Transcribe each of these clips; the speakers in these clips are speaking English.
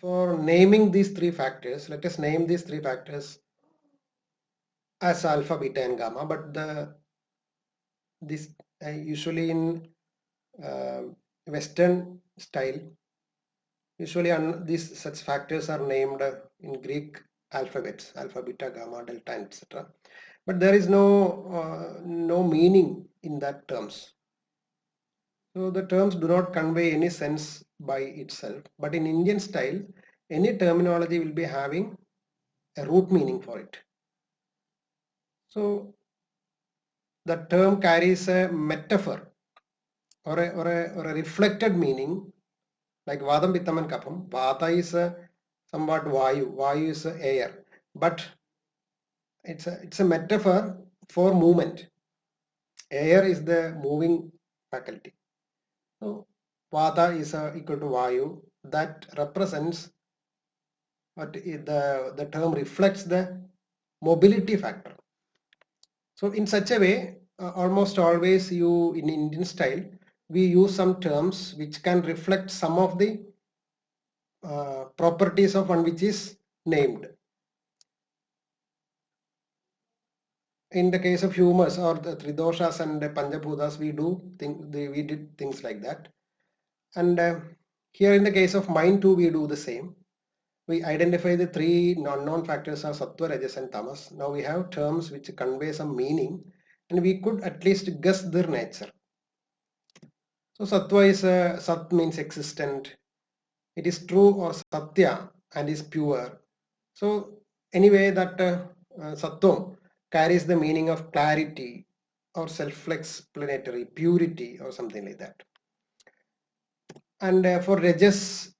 For naming these three factors, let us name these three factors as alpha, beta, and gamma. But this usually in Western style, usually these such factors are named in Greek alphabets: alpha, beta, gamma, delta, etc. But there is no meaning in that terms. So the terms do not convey any sense by itself. But in Indian style, any terminology will be having a root meaning for it. So the term carries a metaphor or a reflected meaning, like Vadam, Pittam and Kapam. Vata is somewhat Vayu. Vayu is air. But it's a metaphor for movement. Air is the moving faculty. So Vata is equal to Vayu. That represents what the term reflects the mobility factor. So in such a way, almost always in Indian style, we use some terms which can reflect some of the properties of one which is named. In the case of humors or the Tridoshas and the Panjabhutas, we did things like that. And here in the case of mind too, we do the same. We identify the three non-known factors are Sattva, Rajas and Tamas. Now we have terms which convey some meaning and we could at least guess their nature. So Sattva is Sat means existent. It is true or Satya and is pure. So anyway, that Sattvam carries the meaning of clarity or self-explanatory, purity or something like that. And for Rajas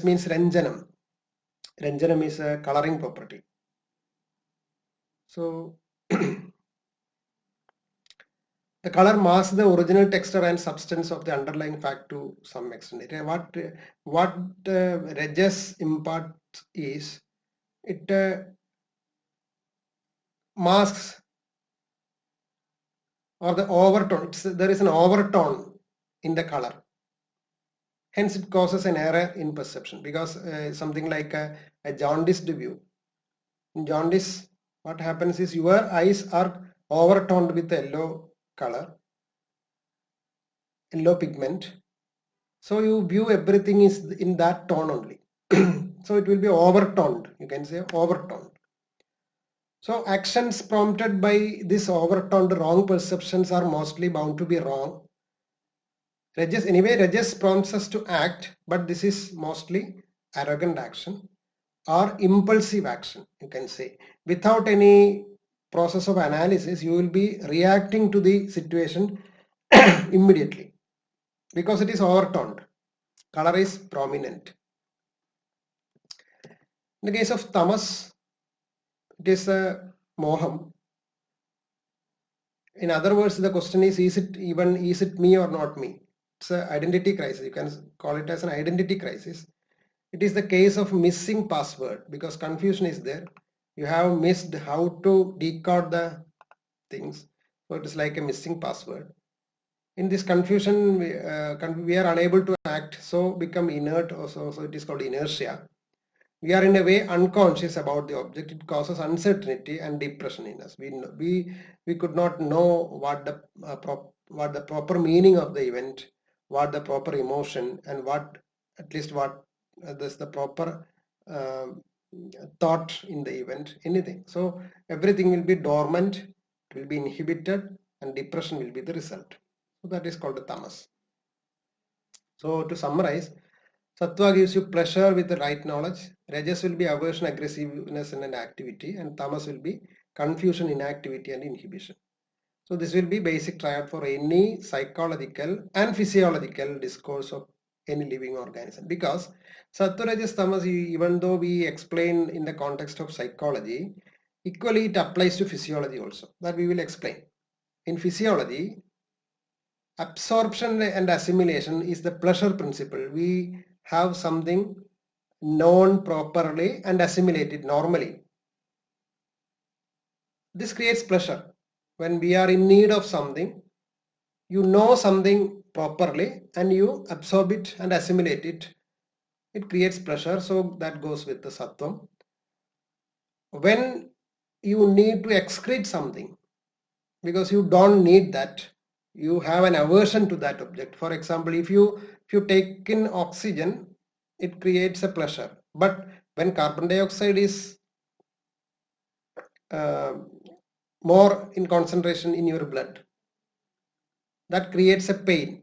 means Ranjanam. Ranjanam is a coloring property. So the color masks the original texture and substance of the underlying fact to some extent. What Rajas imparts is it masks or the overtone. There is an overtone in the color. Hence, it causes an error in perception because something like a jaundiced view. In jaundice, what happens is your eyes are overtoned with yellow color, yellow pigment. So you view everything is in that tone only. So it will be overtoned. You can say overtoned. So actions prompted by this overtoned wrong perceptions are mostly bound to be wrong. Rajas prompts us to act, but this is mostly arrogant action or impulsive action, you can say. Without any process of analysis, you will be reacting to the situation immediately because it is overtoned. Color is prominent. In the case of Tamas, it is a moham. In other words, the question is it me or not me? It's an identity crisis. You can call it as an identity crisis. It is the case of missing password because confusion is there. You have missed how to decode the things. So it is like a missing password. In this confusion, we are unable to act, so become inert also. So it is called inertia. We are in a way unconscious about the object. It causes uncertainty and depression in us. We could not know what the proper meaning of the event, what the proper emotion, and what is the proper thought in the event, anything. So everything will be dormant, it will be inhibited, and depression will be the result. So that is called the tamas. So to summarize, Sattva gives you pleasure with the right knowledge. Rajas will be aversion, aggressiveness, and activity, and tamas will be confusion, inactivity, and inhibition. So this will be basic triad for any psychological and physiological discourse of any living organism. Because Sattva, Rajas, Tamas, even though we explain in the context of psychology, equally it applies to physiology also. That we will explain. In physiology, absorption and assimilation is the pleasure principle. We have something known properly and assimilated normally. This creates pleasure. When we are in need of something, you know something properly and you absorb it and assimilate it it creates pressure, so that goes with the sattvam. When you need to excrete something, because you don't need that, you have an aversion to that object. For example, if you take in oxygen, it creates a pleasure. But when carbon dioxide is more in concentration in your blood, that creates a pain.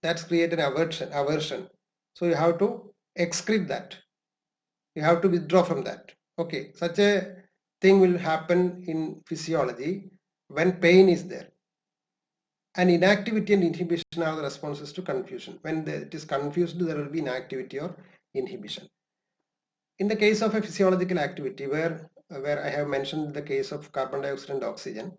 That's created an aversion. So you have to excrete that. You have to withdraw from that. Okay, such a thing will happen in physiology when pain is there. And inactivity and inhibition are the responses to confusion. When it is confused, there will be inactivity or inhibition. In the case of a physiological activity, where I have mentioned the case of carbon dioxide and oxygen,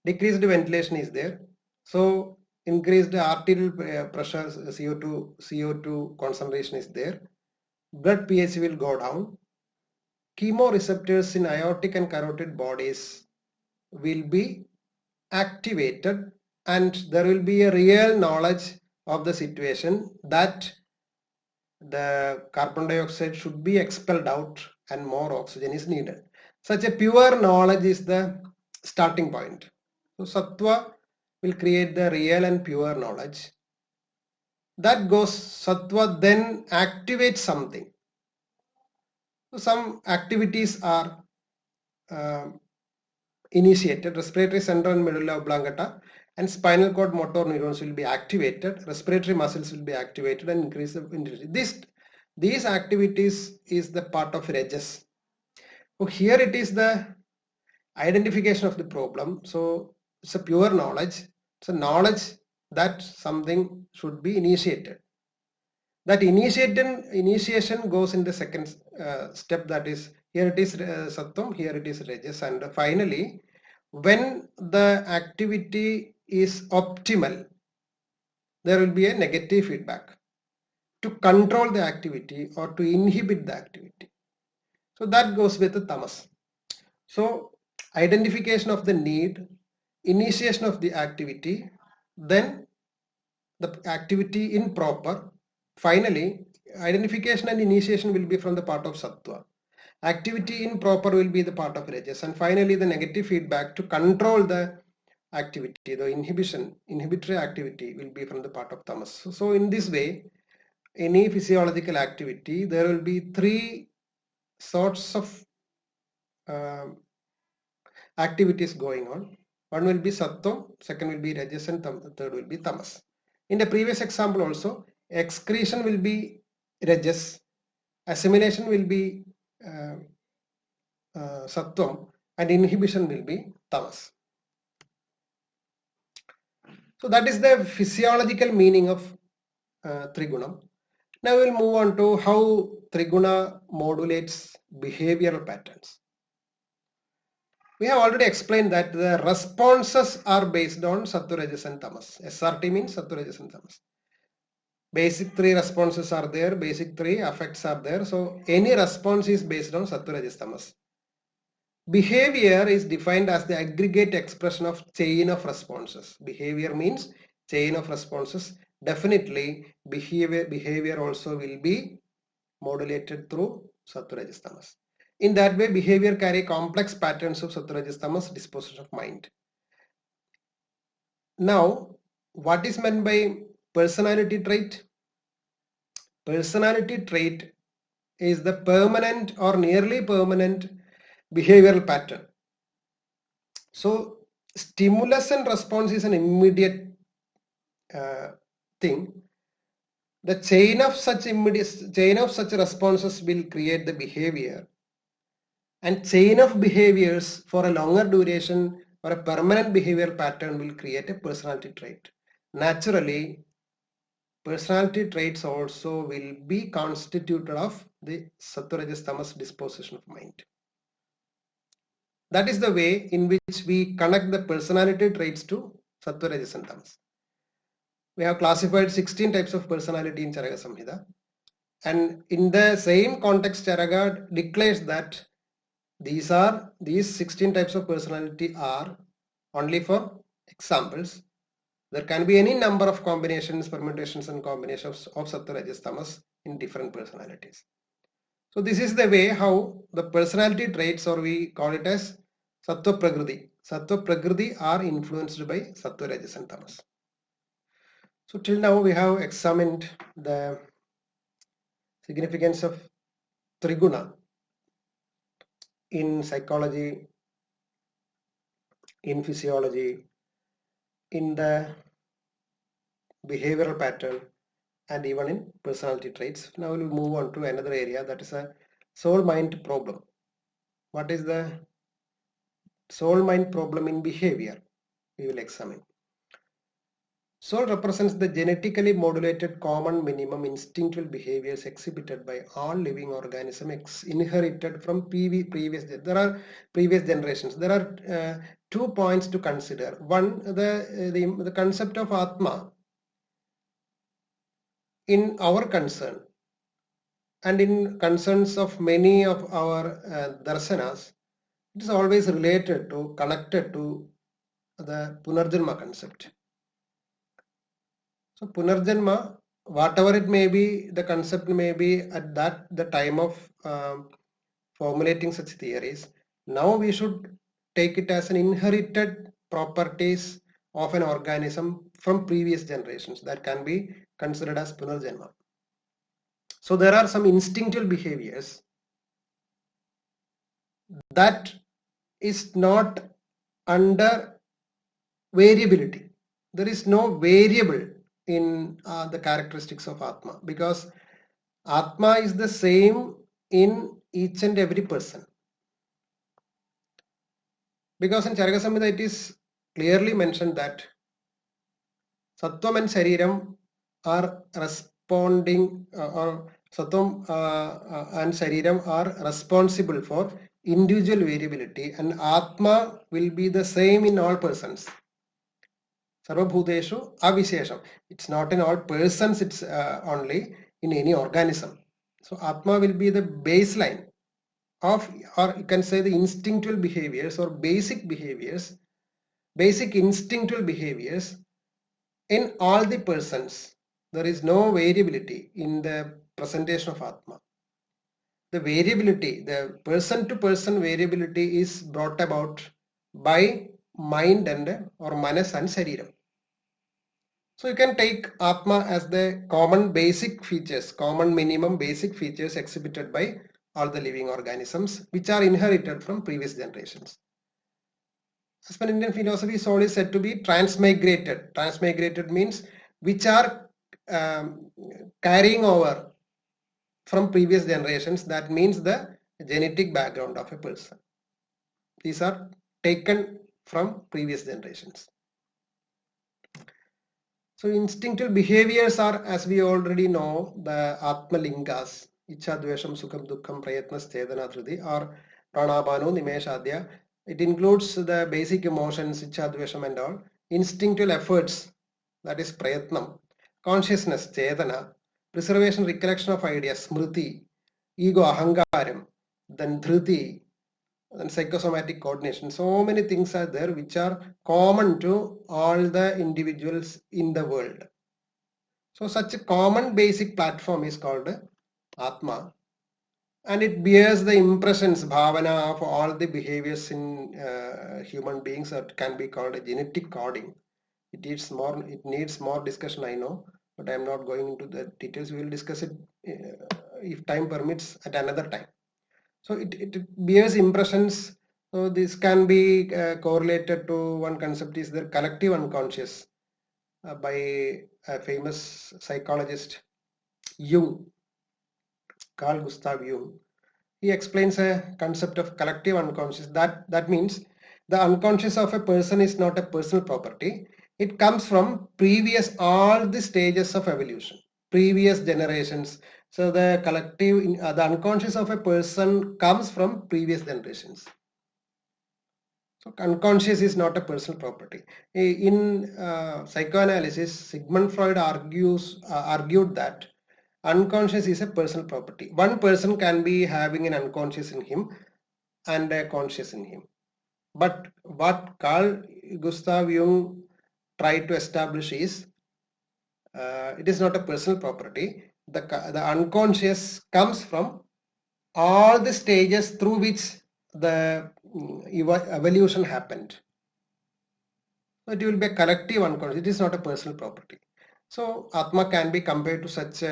decreased ventilation is there. So increased arterial pressure, CO2 concentration is there. Blood pH will go down. Chemoreceptors in aortic and carotid bodies will be activated, and there will be a real knowledge of the situation that the carbon dioxide should be expelled out and more oxygen is needed. Such a pure knowledge is the starting point. So sattva will create the real and pure knowledge. That goes, sattva then activates something. So some activities are initiated. Respiratory center and medulla oblongata and spinal cord motor neurons will be activated. Respiratory muscles will be activated and increase the intensity. These activities is the part of rajas. So here it is the identification of the problem. So it's a pure knowledge. It's a knowledge that something should be initiated. That initiation goes in the second step, that is, here it is sattvam, here it is rajas, and finally when the activity is optimal, there will be a negative feedback to control the activity or to inhibit the activity. So that goes with the tamas. So identification of the need, initiation of the activity, then the activity improper. Finally, identification and initiation will be from the part of sattva. Activity improper will be the part of rajas, and finally the negative feedback to control the activity, the inhibitory activity will be from the part of tamas. So in this way, any physiological activity, there will be three sorts of activities going on. One will be sattva, second will be rajas, and third will be tamas. In the previous example also, excretion will be rajas, assimilation will be sattvam, and inhibition will be tamas. So that is the physiological meaning of Trigunam. Now we will move on to how Triguna modulates behavioral patterns. We have already explained that the responses are based on sattva, rajas, and tamas. SRT means sattva, rajas, and tamas. Basic three responses are there, basic three affects are there. So any response is based on sattva, rajas, tamas. Behavior is defined as the aggregate expression of chain of responses. Behavior means chain of responses. Definitely behavior also will be modulated through sattva, rajas, tamas. In that way, behavior carry complex patterns of sattva, rajas, tamas disposition of mind. Now, what is meant by personality trait? Personality trait is the permanent or nearly permanent behavioral pattern. So stimulus and response is an immediate thing. The chain of such responses will create the behavior, and chain of behaviors for a longer duration or a permanent behavioral pattern will create a personality trait. Naturally, personality traits also will be constituted of the sattva, rajas, tamas disposition of mind. That is the way in which we connect the personality traits to sattva, rajas, and tamas. We have classified 16 types of personality in Charaka Samhita, and in the same context Charaka declares that these 16 types of personality are only for examples. There can be any number of combinations, permutations, and combinations of sattva, rajas, tamas in different personalities. So this is the way how the personality traits, or we call it as Sattva Prakriti. Sattva Prakriti are influenced by Sattva, Rajas and Tamas. So till now we have examined the significance of Triguna in psychology, in physiology, in the behavioral pattern, and even in personality traits. Now we'll move on to another area, that is a soul-mind problem. What is the soul-mind problem in behavior? We will examine. Soul represents the genetically modulated common minimum instinctual behaviors exhibited by all living organisms inherited from previous. There are previous generations. There are 2 points to consider. One, the concept of Atma in our concern and in concerns of many of our darsanas, it is always related to, connected to the Punarjanma concept. So Punarjanma, whatever it may be, the concept may be at the time of formulating such theories. Now we should take it as an inherited properties of an organism from previous generations that can be considered as Punarjanma. So there are some instinctual behaviors that is not under variability. There is no variable in the characteristics of Atma, because Atma is the same in each and every person. Because in Charaka Samhita it is clearly mentioned that Sattvam and Shariram are responding, or Sattvam and Shariram are responsible for individual variability, and Atma will be the same in all persons. Sarvabhuteshu avishesham. It's not in all persons, it's only in any organism. So Atma will be the baseline of, or you can say the instinctual behaviors or basic behaviors, basic instinctual behaviors in all the persons. There is no variability in the presentation of Atma. The variability, the person to person variability is brought about by mind and or manas and shariram. So you can take Atma as the common basic features, common minimum basic features exhibited by all the living organisms, which are inherited from previous generations. As per Indian philosophy, soul is said to be transmigrated. Transmigrated means which are carrying over from previous generations. That means the genetic background of a person. These are taken from previous generations. So instinctual behaviors are, as we already know, the Atma Lingas, Ichha, Dvesham, Sukham, Dukkham, Prayatnas, Chedana, Thridi, or Pranabhanu, Nimeshadya. It includes the basic emotions, Ichha, Dvesham and all. Instinctual efforts, that is Prayatnam. Consciousness, Chedana. Preservation, recollection of ideas, Smriti. Ego, Ahangaram. Then Dhriti. And psychosomatic coordination. So many things are there which are common to all the individuals in the world. So such a common basic platform is called Atma, and it bears the impressions, bhavana, of all the behaviors in human beings that can be called a genetic coding. It needs more discussion, I know, but I am not going into the details. We will discuss it if time permits at another time. So it bears impressions. So this can be correlated to one concept is the collective unconscious by a famous psychologist Jung, Carl Gustav Jung. He explains a concept of collective unconscious. That means the unconscious of a person is not a personal property. It comes from all the stages of evolution, previous generations. So the collective, the unconscious of a person comes from previous generations. So unconscious is not a personal property. In psychoanalysis, Sigmund Freud argued that unconscious is a personal property. One person can be having an unconscious in him and a conscious in him. But what Carl Gustav Jung tried to establish is it is not a personal property. the unconscious comes from all the stages through which the evolution happened. So it will be a collective unconscious. It is not a personal property. So Atma can be compared to such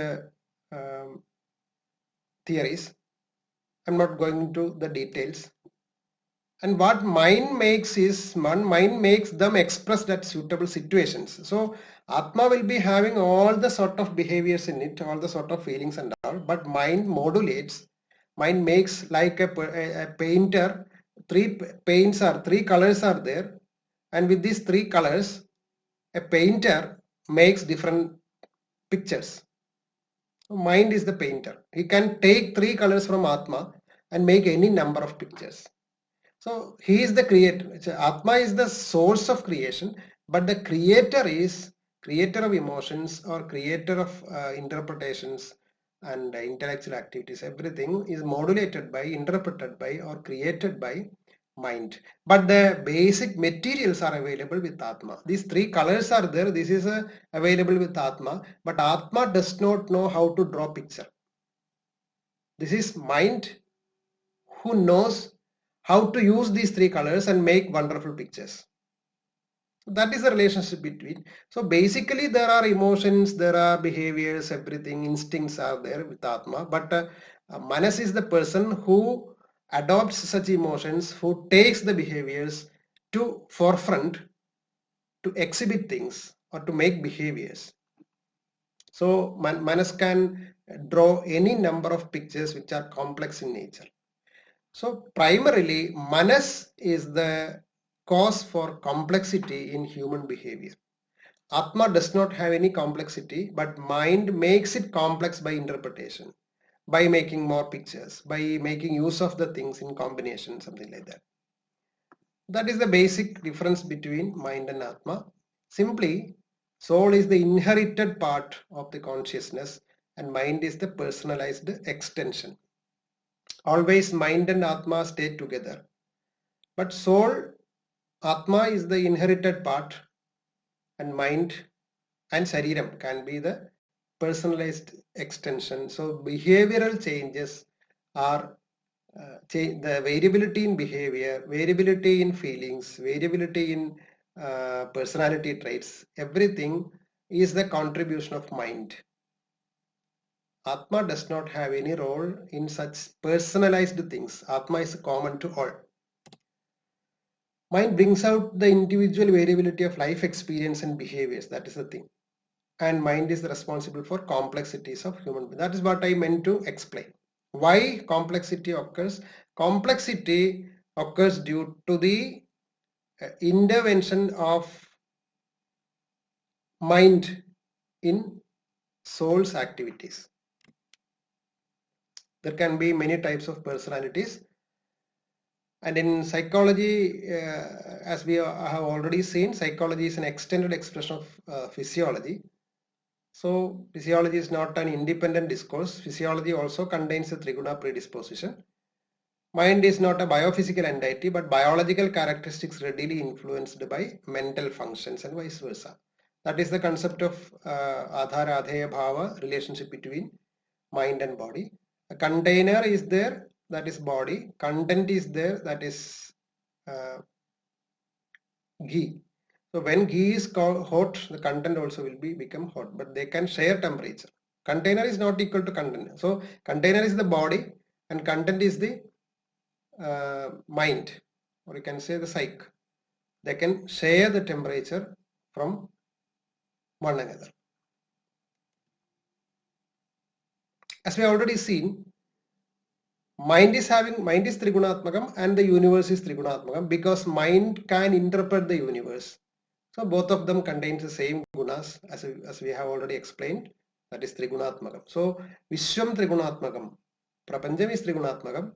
theories. I'm not going into the details. And what mind makes is, mind makes them expressed at suitable situations. So Atma will be having all the sort of behaviors in it, all the sort of feelings and all, but mind modulates. Mind makes like a painter, three colors are there, and with these three colors, a painter makes different pictures. So mind is the painter. He can take three colors from Atma and make any number of pictures. So he is the creator. Atma is the source of creation, but the creator is creator of emotions or creator of interpretations and intellectual activities. Everything is modulated by, interpreted by, or created by mind. But the basic materials are available with Atma. These three colors are there. This is available with Atma, but Atma does not know how to draw picture. This is mind who knows how to use these three colors and make wonderful pictures. That is the relationship between. So basically there are emotions, there are behaviors, everything, instincts are there with Atma, but Manas is the person who adopts such emotions, who takes the behaviors to forefront to exhibit things or to make behaviors. So Manas can draw any number of pictures which are complex in nature. So primarily, Manas is the cause for complexity in human behavior. Atma does not have any complexity, but mind makes it complex by interpretation, by making more pictures, by making use of the things in combination, something like that. That is the basic difference between mind and Atma. Simply, soul is the inherited part of the consciousness and mind is the personalized extension. Always mind and Atma stay together. But soul, Atma is the inherited part and mind and Shariram can be the personalized extension. So behavioral changes are the variability in behavior, variability in feelings, variability in personality traits, everything is the contribution of mind. Atma does not have any role in such personalized things. Atma is common to all. Mind brings out the individual variability of life experience and behaviors. That is the thing. And mind is responsible for complexities of human being. That is what I meant to explain. Why complexity occurs? Complexity occurs due to the intervention of mind in soul's activities. There can be many types of personalities. And in psychology, as we have already seen, psychology is an extended expression of physiology. So physiology is not an independent discourse. Physiology also contains a Triguna predisposition. Mind is not a biophysical entity, but biological characteristics readily influenced by mental functions and vice versa. That is the concept of Adhara Adheya Bhava, relationship between mind and body. A container is there, that is body. Content is there, that is ghee. So when ghee is hot, the content also will become hot, but they can share temperature. Container is not equal to container. So container is the body and content is the mind, or you can say the psyche. They can share the temperature from one another. As we have already seen, mind is Trigunatmakam and the universe is Trigunatmakam because mind can interpret the universe. So both of them contains the same gunas as we have already explained, that is Trigunatmakam. So Vishwam Trigunatmakam, Prapancham is Trigunatmakam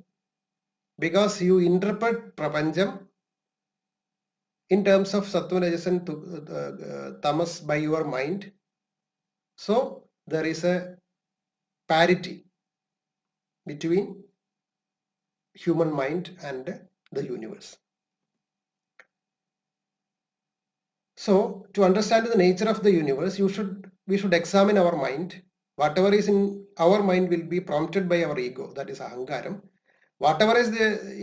because you interpret Prapancham in terms of Sattva, Rajas and Tamas by your mind. So there is a parity between human mind and the universe. So to understand the nature of the universe, we should examine our mind. Whatever is in our mind will be prompted by our ego, that is ahankaram. Whatever is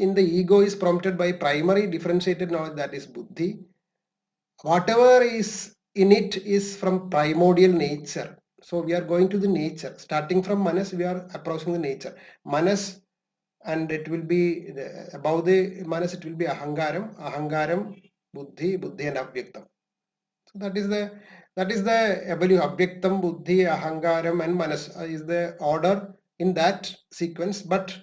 in the ego is prompted by primary differentiated knowledge, that is buddhi. Whatever is in it is from primordial nature. So we are going to the nature. Starting from manas, we are approaching the nature. Manas, and it will be above the manas, it will be ahankaram, buddhi, and avyaktam. So that is the evolution. Avyaktam, buddhi, ahankaram, and manas is the order in that sequence. But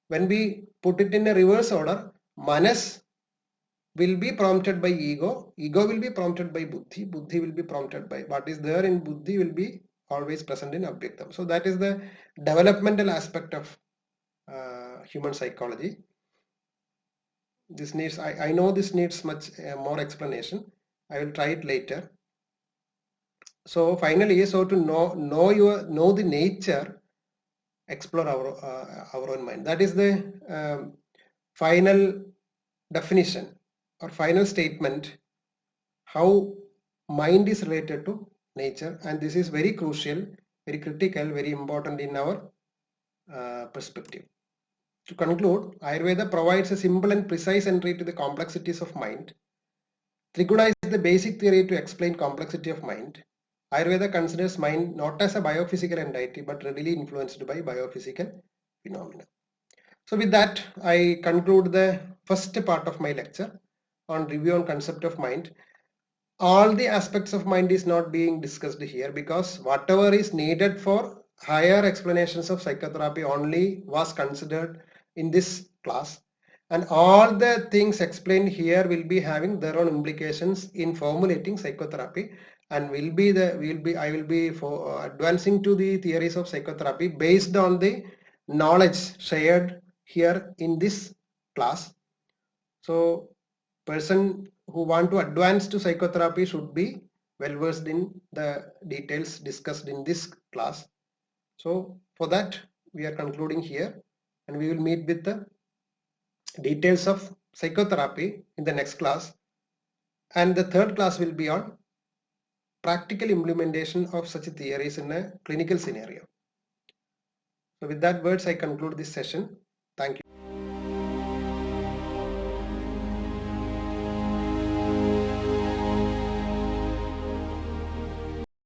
when we put it in a reverse order, manas will be prompted by ego will be prompted by buddhi will be prompted by what is there in buddhi will be always present in avyaktam. So that is the developmental aspect of human psychology. This needs, I know this needs much more explanation. I will try it later. So finally, so to know the nature, explore our own mind. That is the final definition or final statement, how mind is related to nature, and this is very crucial, very critical, very important in our perspective. To conclude, Ayurveda provides a simple and precise entry to the complexities of mind. Triguna is the basic theory to explain complexity of mind. Ayurveda considers mind not as a biophysical entity but readily influenced by biophysical phenomena. So with that, I conclude the first part of my lecture on review on concept of mind. All the aspects of mind is not being discussed here because whatever is needed for higher explanations of psychotherapy only was considered in this class, and all the things explained here will be having their own implications in formulating psychotherapy, and I will be for advancing to the theories of psychotherapy based on the knowledge shared here in this class. So person who want to advance to psychotherapy should be well versed in the details discussed in this class. So for that, we are concluding here, and we will meet with the details of psychotherapy in the next class, and the third class will be on practical implementation of such theories in a clinical scenario. So with that words, I conclude this session.